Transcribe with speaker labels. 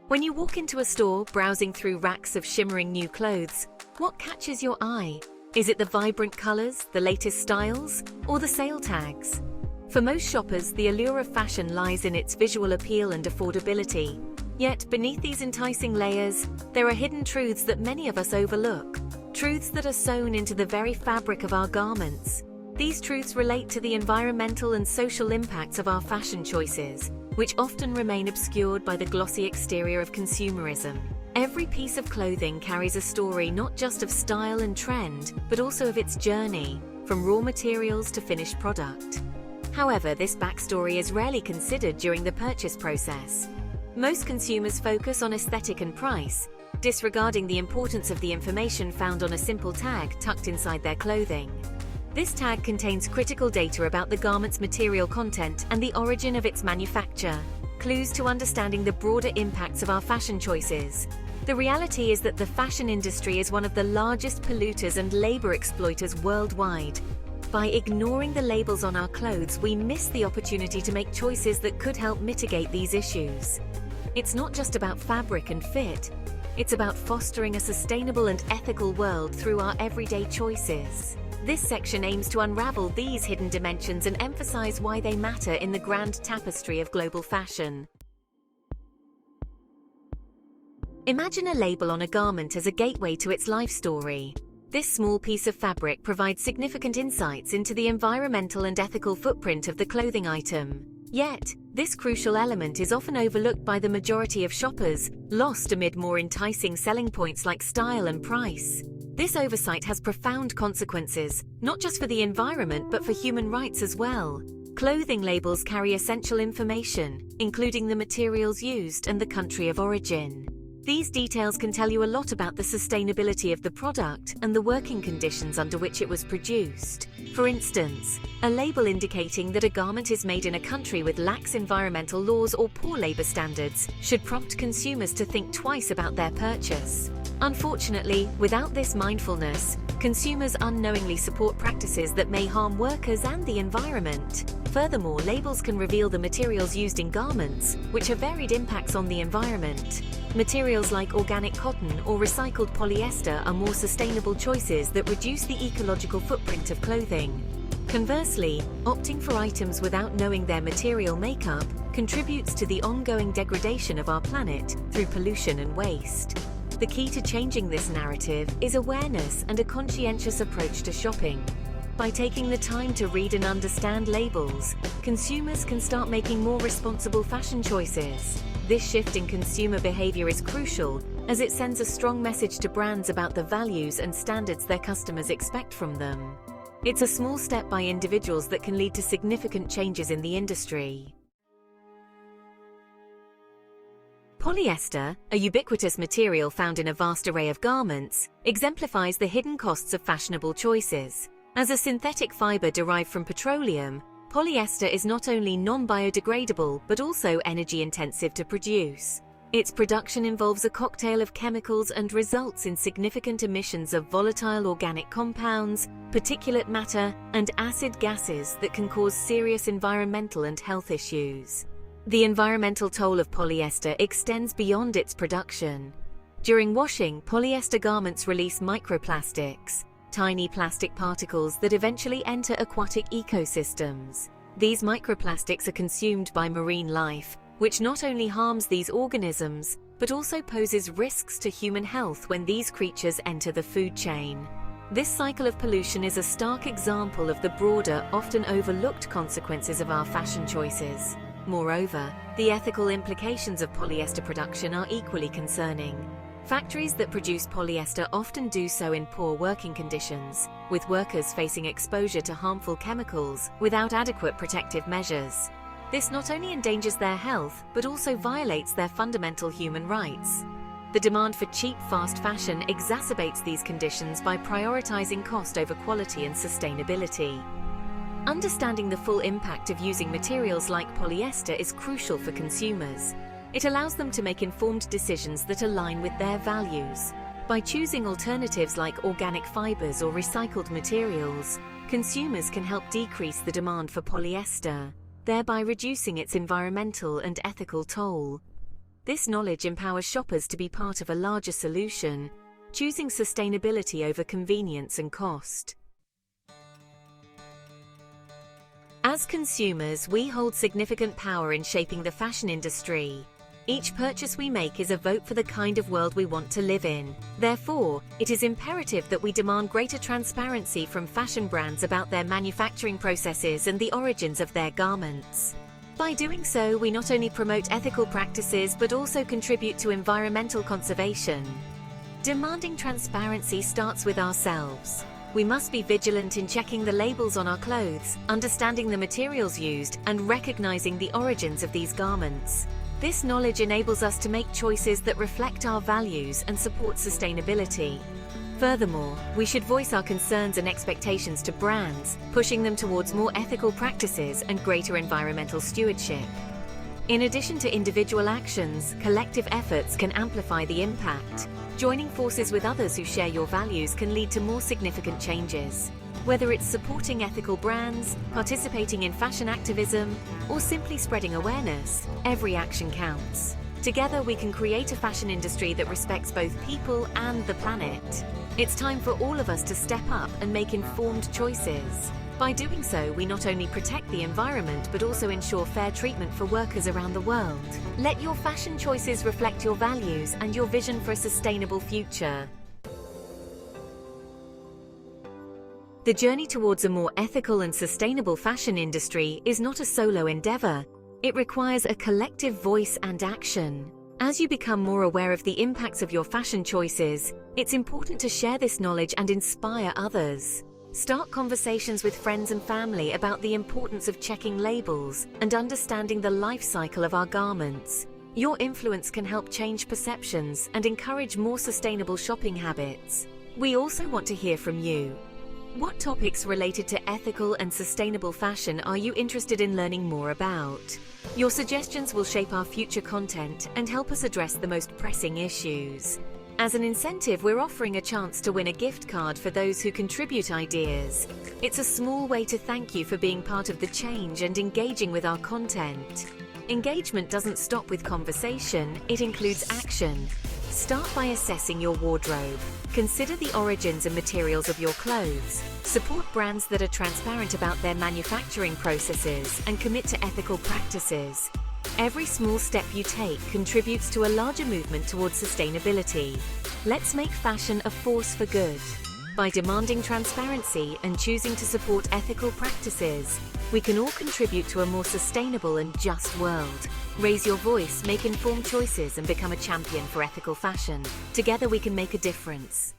Speaker 1: When you walk into a store browsing through racks of shimmering new clothes, what catches your eye? Is it the vibrant colors, the latest styles, or the sale tags? For most shoppers, the allure of fashion lies in its visual appeal and affordability. Yet, beneath these enticing layers, there are hidden truths that many of us overlook. Truths that are sewn into the very fabric of our garments. These truths relate to the environmental and social impacts of our fashion choices, which often remain obscured by the glossy exterior of consumerism. Every piece of clothing carries a story not just of style and trend, but also of its journey, from raw materials to finished product. However, this backstory is rarely considered during the purchase process. Most consumers focus on aesthetic and price, disregarding the importance of the information found on a simple tag tucked inside their clothing. This tag contains critical data about the garment's material content and the origin of its manufacture, clues to understanding the broader impacts of our fashion choices. The reality is that the fashion industry is one of the largest polluters and labor exploiters worldwide. By ignoring the labels on our clothes, we miss the opportunity to make choices that could help mitigate these issues. It's not just about fabric and fit. It's about fostering a sustainable and ethical world through our everyday choices. This section aims to unravel these hidden dimensions and emphasize why they matter in the grand tapestry of global fashion. Imagine a label on a garment as a gateway to its life story. This small piece of fabric provides significant insights into the environmental and ethical footprint of the clothing item. Yet, this crucial element is often overlooked by the majority of shoppers, lost amid more enticing selling points like style and price. This oversight has profound consequences, not just for the environment but for human rights as well. Clothing labels carry essential information, including the materials used and the country of origin. These details can tell you a lot about the sustainability of the product and the working conditions under which it was produced. For instance, a label indicating that a garment is made in a country with lax environmental laws or poor labor standards should prompt consumers to think twice about their purchase. Unfortunately, without this mindfulness, consumers unknowingly support practices that may harm workers and the environment. Furthermore, labels can reveal the materials used in garments, which have varied impacts on the environment. Materials like organic cotton or recycled polyester are more sustainable choices that reduce the ecological footprint of clothing. Conversely, opting for items without knowing their material makeup contributes to the ongoing degradation of our planet through pollution and waste. The key to changing this narrative is awareness and a conscientious approach to shopping. By taking the time to read and understand labels, consumers can start making more responsible fashion choices. This shift in consumer behavior is crucial, as it sends a strong message to brands about the values and standards their customers expect from them. It's a small step by individuals that can lead to significant changes in the industry. Polyester, a ubiquitous material found in a vast array of garments, exemplifies the hidden costs of fashionable choices. As a synthetic fiber derived from petroleum, polyester is not only non-biodegradable but also energy-intensive to produce. Its production involves a cocktail of chemicals and results in significant emissions of volatile organic compounds, particulate matter, and acid gases that can cause serious environmental and health issues. The environmental toll of polyester extends beyond its production. During washing, polyester garments release microplastics, tiny plastic particles that eventually enter aquatic ecosystems. These microplastics are consumed by marine life, which not only harms these organisms, but also poses risks to human health when these creatures enter the food chain. This cycle of pollution is a stark example of the broader, often overlooked consequences of our fashion choices. Moreover, the ethical implications of polyester production are equally concerning. Factories that produce polyester often do so in poor working conditions, with workers facing exposure to harmful chemicals without adequate protective measures. This not only endangers their health, but also violates their fundamental human rights. The demand for cheap, fast fashion exacerbates these conditions by prioritizing cost over quality and sustainability. Understanding the full impact of using materials like polyester is crucial for consumers. It allows them to make informed decisions that align with their values. By choosing alternatives like organic fibers or recycled materials, consumers can help decrease the demand for polyester, thereby reducing its environmental and ethical toll. This knowledge empowers shoppers to be part of a larger solution, choosing sustainability over convenience and cost. As consumers, we hold significant power in shaping the fashion industry. Each purchase we make is a vote for the kind of world we want to live in. Therefore, it is imperative that we demand greater transparency from fashion brands about their manufacturing processes and the origins of their garments. By doing so, we not only promote ethical practices but also contribute to environmental conservation. Demanding transparency starts with ourselves. We must be vigilant in checking the labels on our clothes, understanding the materials used, and recognizing the origins of these garments. This knowledge enables us to make choices that reflect our values and support sustainability. Furthermore, we should voice our concerns and expectations to brands, pushing them towards more ethical practices and greater environmental stewardship. In addition to individual actions, collective efforts can amplify the impact. Joining forces with others who share your values can lead to more significant changes. Whether it's supporting ethical brands, participating in fashion activism, or simply spreading awareness, every action counts. Together we can create a fashion industry that respects both people and the planet. It's time for all of us to step up and make informed choices. By doing so, we not only protect the environment but also ensure fair treatment for workers around the world. Let your fashion choices reflect your values and your vision for a sustainable future. The journey towards a more ethical and sustainable fashion industry is not a solo endeavor. It requires a collective voice and action. As you become more aware of the impacts of your fashion choices, it's important to share this knowledge and inspire others. Start conversations with friends and family about the importance of checking labels and understanding the life cycle of our garments. Your influence can help change perceptions and encourage more sustainable shopping habits. We also want to hear from you. What topics related to ethical and sustainable fashion are you interested in learning more about? Your suggestions will shape our future content and help us address the most pressing issues. As an incentive, we're offering a chance to win a gift card for those who contribute ideas. It's a small way to thank you for being part of the change and engaging with our content. Engagement doesn't stop with conversation, it includes action. Start by assessing your wardrobe. Consider the origins and materials of your clothes. Support brands that are transparent about their manufacturing processes and commit to ethical practices. Every small step you take contributes to a larger movement towards sustainability. Let's make fashion a force for good. By demanding transparency and choosing to support ethical practices, we can all contribute to a more sustainable and just world. Raise your voice, make informed choices, and become a champion for ethical fashion. Together we can make a difference.